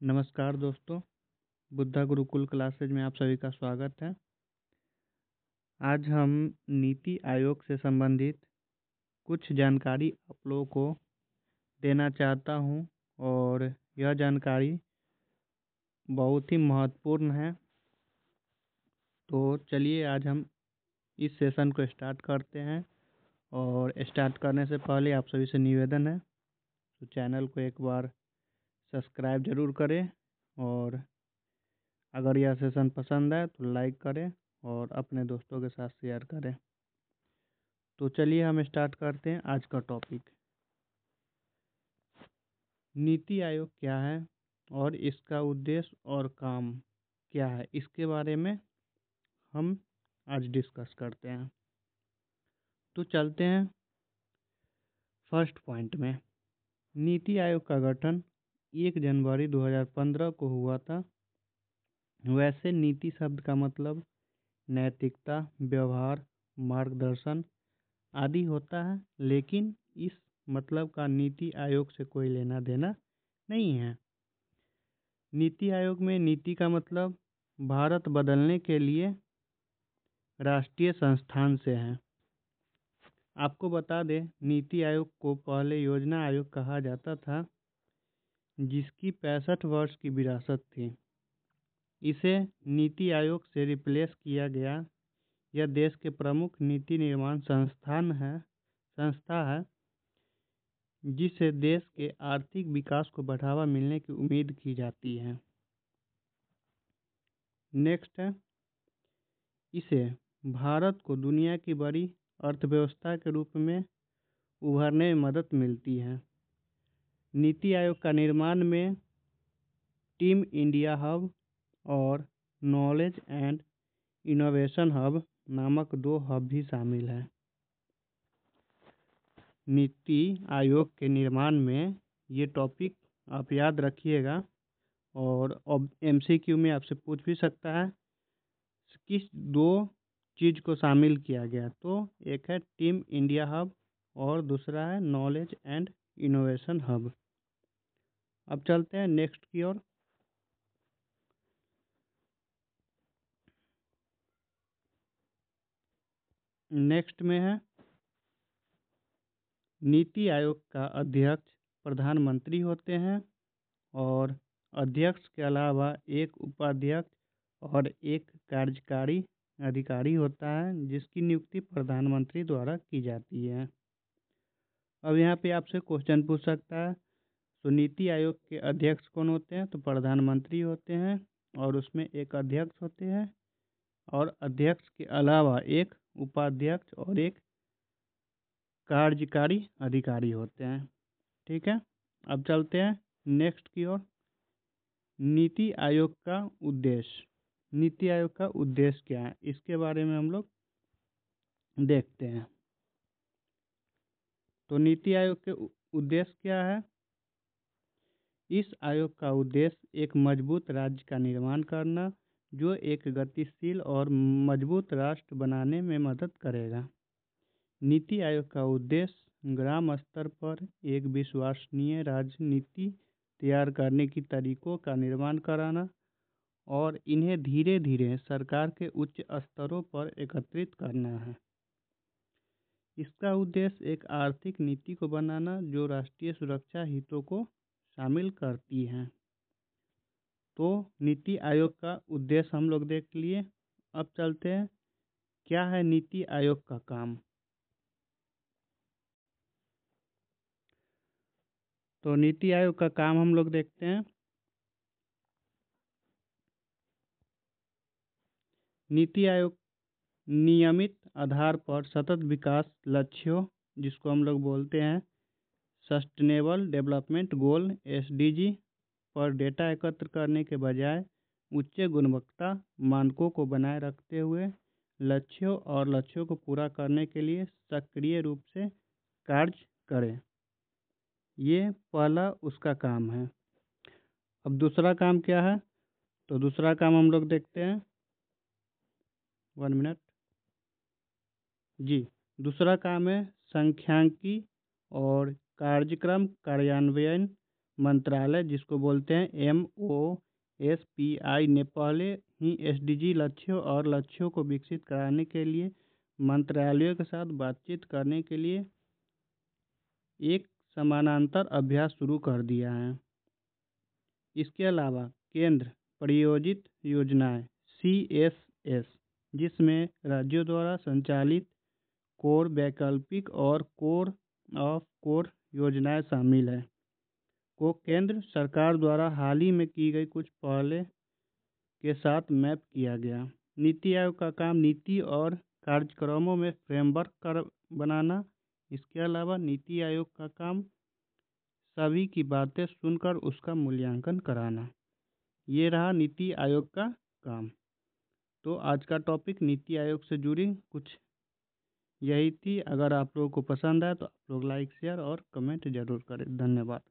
नमस्कार दोस्तों, बुद्धा गुरुकुल क्लासेज में आप सभी का स्वागत है। आज हम नीति आयोग से संबंधित कुछ जानकारी आप लोगों को देना चाहता हूं और यह जानकारी बहुत ही महत्वपूर्ण है। तो चलिए आज हम इस सेशन को स्टार्ट करते हैं और स्टार्ट करने से पहले आप सभी से निवेदन है तो चैनल को एक बार सब्सक्राइब ज़रूर करें और अगर यह सेशन पसंद आए तो लाइक करें और अपने दोस्तों के साथ शेयर करें। तो चलिए हम स्टार्ट करते हैं आज का टॉपिक। नीति आयोग क्या है और इसका उद्देश्य और काम क्या है, इसके बारे में हम आज डिस्कस करते हैं। तो चलते हैं फर्स्ट पॉइंट में। नीति आयोग का गठन 1 जनवरी 2015 को हुआ था। वैसे नीति शब्द का मतलब नैतिकता, व्यवहार, मार्गदर्शन आदि होता है, लेकिन इस मतलब का नीति आयोग से कोई लेना देना नहीं है। नीति आयोग में नीति का मतलब भारत बदलने के लिए राष्ट्रीय संस्थान से है। आपको बता दें, नीति आयोग को पहले योजना आयोग कहा जाता था, जिसकी 65 वर्ष की विरासत थी। इसे नीति आयोग से रिप्लेस किया गया। यह देश के प्रमुख नीति निर्माण संस्था है जिससे देश के आर्थिक विकास को बढ़ावा मिलने की उम्मीद की जाती है। नेक्स्ट है, इसे भारत को दुनिया की बड़ी अर्थव्यवस्था के रूप में उभरने में मदद मिलती है। नीति आयोग का निर्माण में टीम इंडिया हब और नॉलेज एंड इनोवेशन हब नामक 2 हब भी शामिल हैं। नीति आयोग के निर्माण में ये टॉपिक आप याद रखिएगा और MCQ में आपसे पूछ भी सकता है किस 2 चीज़ को शामिल किया गया। तो एक है टीम इंडिया हब और दूसरा है नॉलेज एंड इनोवेशन हब। अब चलते हैं नेक्स्ट की ओर। नेक्स्ट में है, नीति आयोग का अध्यक्ष प्रधानमंत्री होते हैं और अध्यक्ष के अलावा एक उपाध्यक्ष और एक कार्यकारी अधिकारी होता है, जिसकी नियुक्ति प्रधानमंत्री द्वारा की जाती है। अब यहाँ पे आपसे क्वेश्चन पूछ सकता है, तो नीति आयोग के अध्यक्ष कौन होते हैं? तो प्रधानमंत्री होते हैं और उसमें एक अध्यक्ष होते हैं और अध्यक्ष के अलावा एक उपाध्यक्ष और एक कार्यकारी अधिकारी होते हैं। ठीक है, अब चलते हैं नेक्स्ट की ओर। नीति आयोग का उद्देश्य। नीति आयोग का उद्देश्य क्या है, इसके बारे में हम लोग देखते हैं। तो नीति आयोग के उद्देश्य क्या है? इस आयोग का उद्देश्य एक मजबूत राज्य का निर्माण करना, जो एक गतिशील और मजबूत राष्ट्र बनाने में मदद करेगा। नीति आयोग का उद्देश्य ग्राम स्तर पर एक विश्वसनीय राजनीति तैयार करने की तरीकों का निर्माण कराना और इन्हें धीरे धीरे सरकार के उच्च स्तरों पर एकत्रित करना है। इसका उद्देश्य एक आर्थिक नीति को बनाना जो राष्ट्रीय सुरक्षा हितों को शामिल करती है। तो नीति आयोग का उद्देश्य हम लोग देख लिए। अब चलते हैं, क्या है नीति आयोग का काम। तो नीति आयोग का काम हम लोग देखते हैं। नीति आयोग नियमित आधार पर सतत विकास लक्ष्यों, जिसको हम लोग बोलते हैं सस्टेनेबल डेवलपमेंट गोल SDG, पर डेटा एकत्र करने के बजाय उच्च गुणवत्ता मानकों को बनाए रखते हुए लक्ष्यों को पूरा करने के लिए सक्रिय रूप से कार्य करें। ये पहला उसका काम है। अब दूसरा काम क्या है? तो दूसरा काम हम लोग देखते हैं। 1 मिनट जी। दूसरा काम है सांख्यिकी और कार्यक्रम कार्यान्वयन मंत्रालय जिसको बोलते हैं MOSPI ने पहले ही SDG लक्ष्यों और लक्ष्यों को विकसित कराने के लिए मंत्रालयों के साथ बातचीत करने के लिए एक समानांतर अभ्यास शुरू कर दिया है। इसके अलावा केंद्र प्रायोजित योजनाएं CSS, जिसमें राज्यों द्वारा संचालित कोर, वैकल्पिक और कोर ऑफ कोर योजनाएं शामिल हैं, को केंद्र सरकार द्वारा हाल ही में की गई कुछ पहले के साथ मैप किया गया। नीति आयोग का काम नीति और कार्यक्रमों में फ्रेमवर्क बनाना। इसके अलावा नीति आयोग का काम सभी की बातें सुनकर उसका मूल्यांकन कराना। ये रहा नीति आयोग का काम। तो आज का टॉपिक नीति आयोग से जुड़ी कुछ यही थी। अगर आप लोगों को पसंद आए तो आप लोग लाइक, शेयर और कमेंट जरूर करें। धन्यवाद।